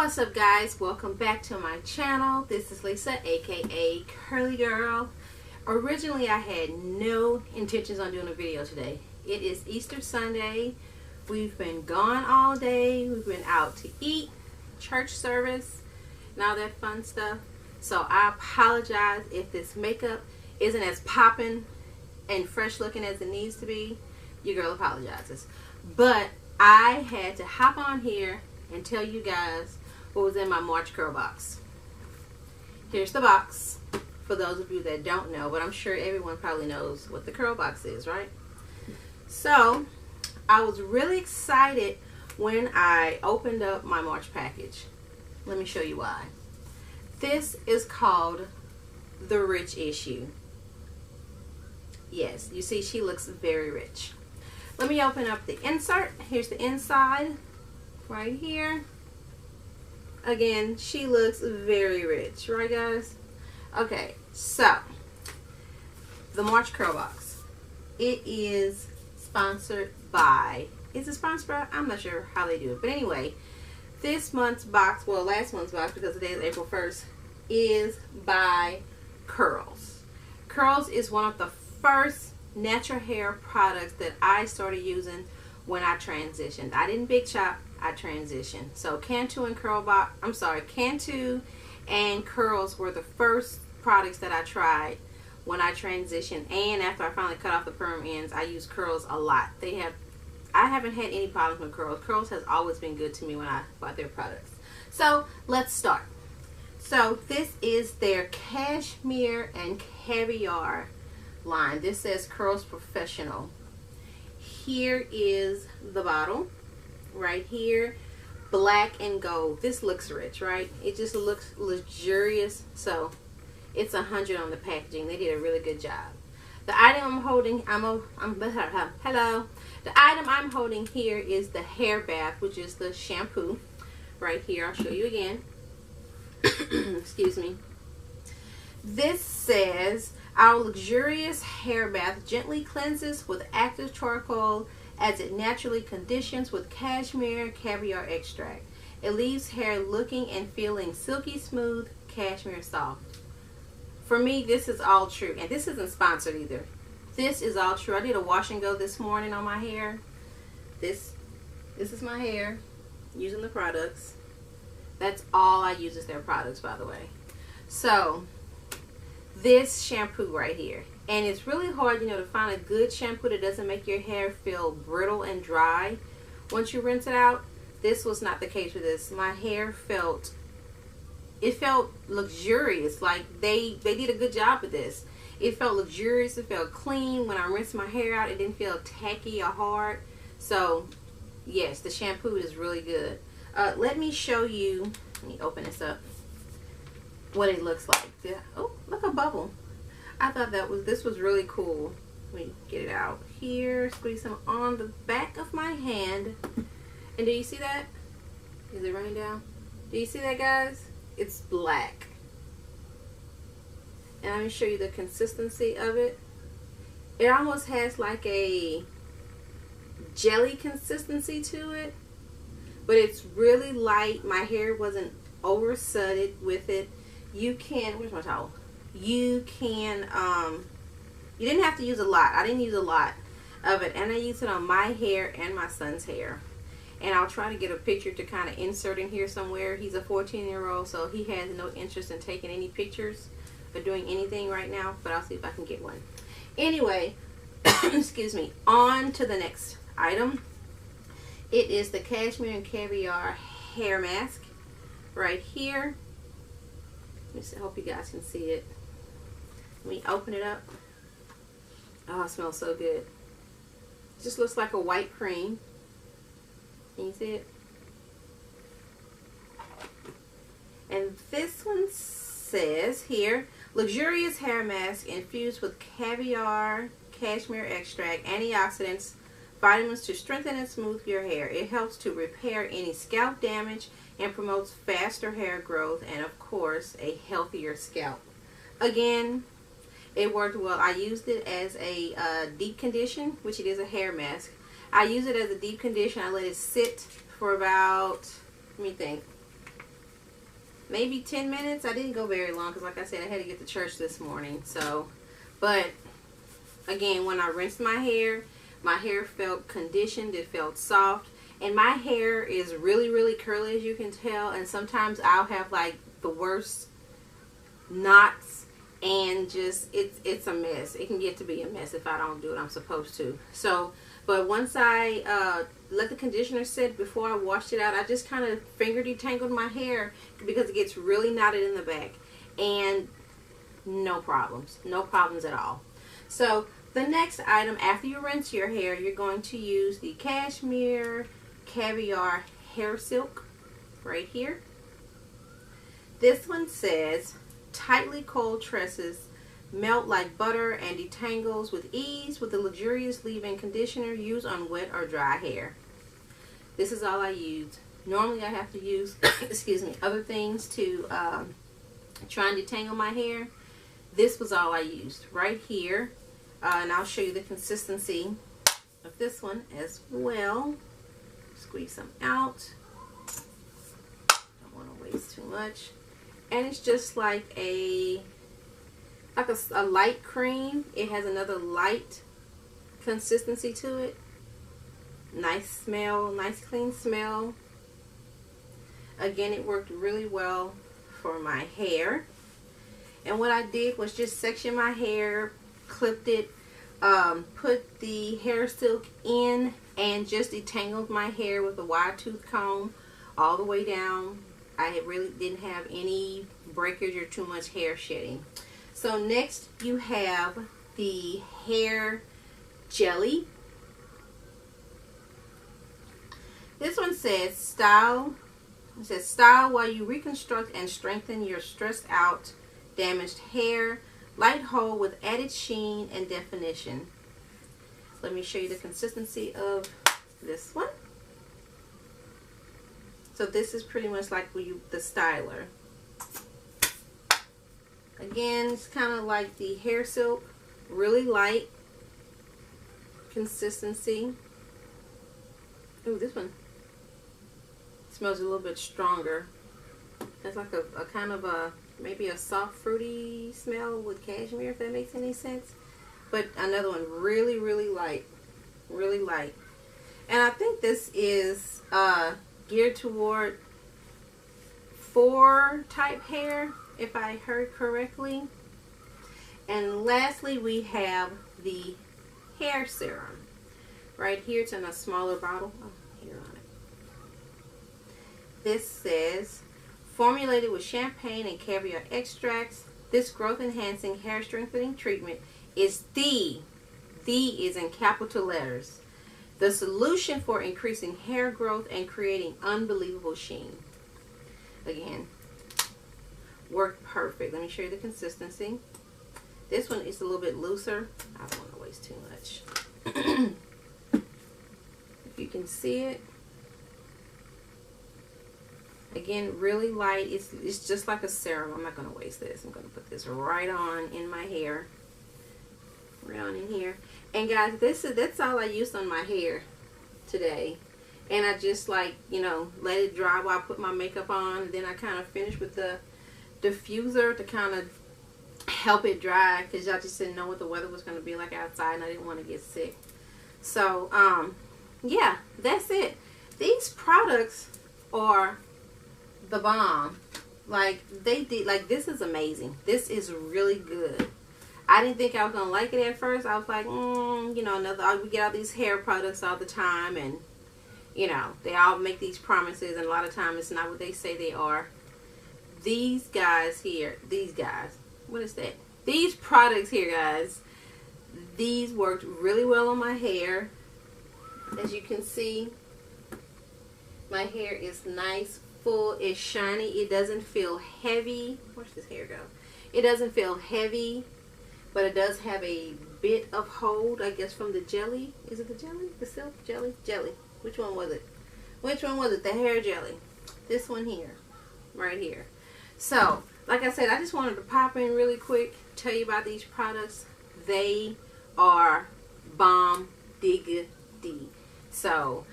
What's up, guys? Welcome back to my channel. This is Lisa, aka Curly Girl. Originally I had no intentions on doing a video today. It is Easter Sunday. We've been gone all day. We've been out to eat, church service, and all that fun stuff. So I apologize if this makeup isn't as popping and fresh looking as it needs to be. Your girl apologizes. But I had to hop on here and tell you guys what was in my March curl box. Here's the box for those of you that don't know, but I'm sure everyone probably knows what the curl box is, right? So I was really excited when I opened up my March package. Let me show you why. This is called the Rich Issue. Yes, you see she looks very rich. Let me open up the insert. Here's the inside right here. Again, she looks very rich, right guys? Okay, so the March curl box. It is sponsored by, is it sponsored by? I'm not sure how they do it, but anyway, this month's box, well last month's box because today is April 1st, is by Curls. Curls is one of the first natural hair products that I started using when I transitioned. I didn't big shop, I transitioned. So Cantu and Cantu and Curls were the first products that I tried when I transitioned, and after I finally cut off the perm ends, I use Curls a lot. I haven't had any problems with Curls. Curls has always been good to me when I bought their products. So let's start. So this is their Cashmere and Caviar line. This says Curls Professional. Here is the bottle right here, black and gold. This looks rich, right? It just looks luxurious. So it's 100 on the packaging. They did a really good job. The item I'm holding, hello. The item I'm holding here is the hair bath, which is the shampoo right here. I'll show you again. Excuse me. This says our luxurious hair bath gently cleanses with active charcoal as it naturally conditions with Cashmere Caviar extract. It leaves hair looking and feeling silky smooth, cashmere soft. For me, this is all true, and this isn't sponsored either. This is all true. I did a wash and go this morning on my hair. This is my hair using the products. That's all I use is their products, by the way. So this shampoo right here, and it's really hard, to find a good shampoo that doesn't make your hair feel brittle and dry once you rinse it out. This was not the case with this. My hair felt luxurious. Like they did a good job with this. It felt luxurious. It felt clean. When I rinsed my hair out, it didn't feel tacky or hard. So yes, the shampoo is really good. Let me show you, let me open this up, what it looks like. Oh, look, a bubble. I thought this was really cool. Let me get it out here, squeeze some on the back of my hand. And do you see that? Is it raining down? Do you see that, guys? It's black. And let me show you the consistency of it. It almost has like a jelly consistency to it, but it's really light. My hair wasn't oversudded with it. You can, where's my towel? You can, you didn't have to use a lot. I didn't use a lot of it, and I used it on my hair and my son's hair. And I'll try to get a picture to kind of insert in here somewhere. He's a 14-year-old, so he has no interest in taking any pictures or doing anything right now, but I'll see if I can get one. Anyway, excuse me, on to the next item. It is the Cashmere and Caviar hair mask right here. Let me see, I hope you guys can see it. Let me open it up. Oh, it smells so good. It just looks like a white cream. Can you see it? And this one says here, luxurious hair mask infused with caviar, cashmere extract, antioxidants, vitamins to strengthen and smooth your hair. It helps to repair any scalp damage and promotes faster hair growth and, of course, a healthier scalp. Again, it worked well. I used it as a deep condition, which it is a hair mask. I use it as a deep condition. I let it sit for about, let me think, maybe 10 minutes. I didn't go very long because, like I said, I had to get to church this morning. So, but again, when I rinsed my hair felt conditioned. It felt soft. And my hair is really, really curly, as you can tell. And sometimes I'll have like the worst knots, and just it's a mess. It can get to be a mess if I don't do what I'm supposed to. So, but once I let the conditioner sit before I washed it out, I just kind of finger detangled my hair because it gets really knotted in the back, and no problems at all. So the next item, after you rinse your hair, you're going to use the Cashmere Caviar hair silk right here. This one says, tightly coiled tresses melt like butter and detangles with ease with the luxurious leave-in conditioner used on wet or dry hair. This is all I use. Normally I have to use excuse me, other things to try and detangle my hair. This was all I used right here, and I'll show you the consistency of this one as well. Squeeze some out. Don't want to waste too much. And it's just like a light cream. It has another light consistency to it. Nice smell, nice clean smell. Again, it worked really well for my hair. And what I did was just section my hair, clipped it, put the hair silk in, and just detangled my hair with a wide tooth comb all the way down. I really didn't have any breakage or too much hair shedding. So next you have the hair jelly. This one says style. It says style while you reconstruct and strengthen your stressed out, damaged hair. Light hold with added sheen and definition. Let me show you the consistency of this one. So this is pretty much like the styler. Again, it's kind of like the hair silk, really light consistency. Ooh, this one smells a little bit stronger. It's like a kind of a, maybe a soft fruity smell with cashmere, if that makes any sense. But another one, really, really light. Really light. And I think this is geared toward 4 type hair, if I heard correctly. And lastly, we have the hair serum. Right here, it's in a smaller bottle. Oh, here on it. This says, formulated with champagne and caviar extracts, this growth enhancing hair strengthening treatment is the is in capital letters, the solution for increasing hair growth and creating unbelievable sheen. Again, worked perfect. Let me show you the consistency. This one is a little bit looser. I don't want to waste too much. If you can see it. Again, really light. It's just like a serum. I'm not going to waste this. I'm going to put this right on in my hair. Right on in here. And guys, that's all I used on my hair today. And I just let it dry while I put my makeup on. And then I kind of finished with the diffuser to kind of help it dry, because y'all just didn't know what the weather was going to be like outside, and I didn't want to get sick. So yeah, that's it. These products are the bomb. Like, this is amazing. This is really good. I didn't think I was gonna like it at first. I was like, we get all these hair products all the time, and they all make these promises, and a lot of times it's not what they say they are. These guys here, what is that? These products here, guys, these worked really well on my hair. As you can see, my hair is nice, full, it's shiny. It doesn't feel heavy. Where's this hair go? It doesn't feel heavy, but it does have a bit of hold, I guess, from the jelly. Is it the jelly? The silk jelly? Jelly. Which one was it? Which one was it? The hair jelly. This one here. Right here. So, like I said, I just wanted to pop in really quick, tell you about these products. They are bomb diggity. So,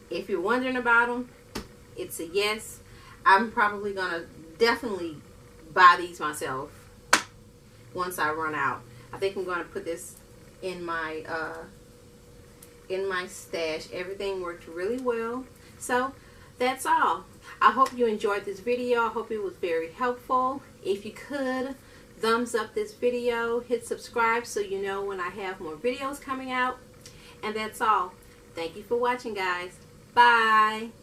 if you're wondering about them, it's a yes. I'm probably going to definitely buy these myself once I run out. I think I'm going to put this in my stash. Everything worked really well. So that's all. I hope you enjoyed this video. I hope it was very helpful. If you could, thumbs up this video, hit subscribe so you know when I have more videos coming out. And that's all. Thank you for watching, guys. Bye.